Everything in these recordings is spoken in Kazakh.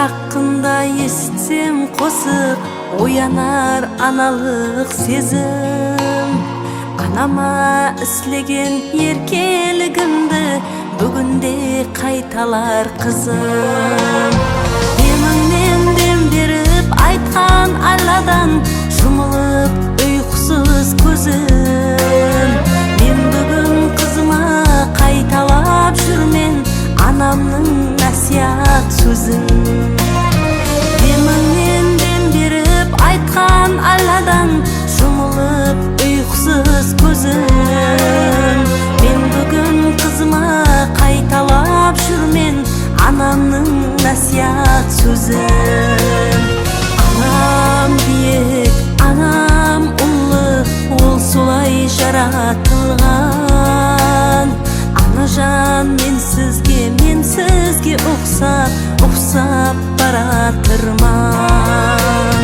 Жакында эситсем косуп оянар аналык сезим. Анама ислеген эркелигимди бүгүндө кайталар кызым. Эмиңден дем берип айткан айладан жумулуп уйкусуз көзүм. Мен бүгүн кызыма кайталап жүрмөн анамдын насият сөзүн. Эмиңден дем берип айткан айладан жумулуп уйкусуз көзүм. Мен бүгүн кызыма кайталап жүрмөн анамдын насият сөзүн. Анам бийик, анам улуу, ол солай жаратылган. Анажан мен сизге уксап баратырман.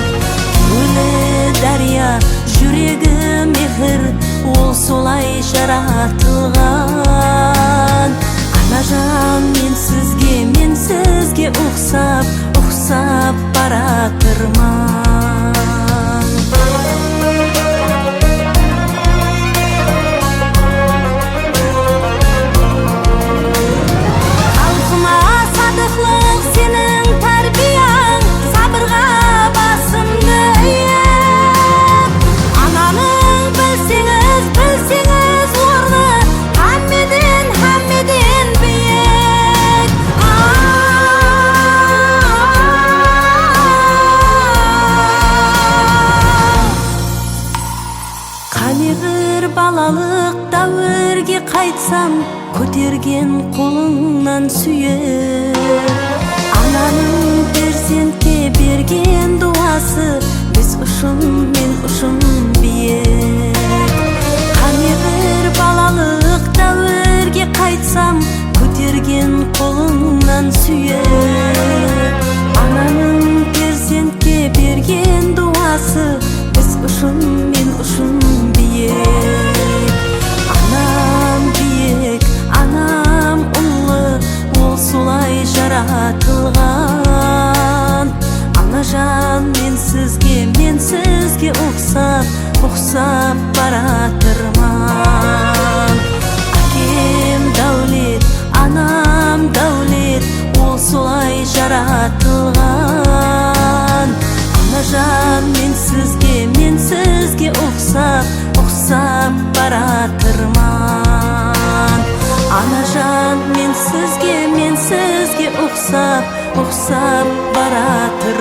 Өлө дарья, жүрегі мехір, ол солай жаратылган. Анажан мен сизге уксап баратырман. Халкыма садыклык сенин тарбияң, сабырга басымды ийет. Ананың билсеңиз орны хаммеден бийик. Кане бир балалык дәврге кайтсам, көтерген колуңнан сүйер. Ананын перзентке берген дуасы, біз мен ушум биек. Кане бир балалык дәврге кайтсам, көтерген колуңнан сүйер. Ананын перзентке берген дуасы, біз мен ушум биек. Анам биек, анам улуу, ол солай жаратылган. Анажан мен сизге уксап баратырман. Акем даулет, анам даулет, ол солай жаратылган. Анажан мен сизге уксап баратырман. Анажан мен сизге уксап баратырман.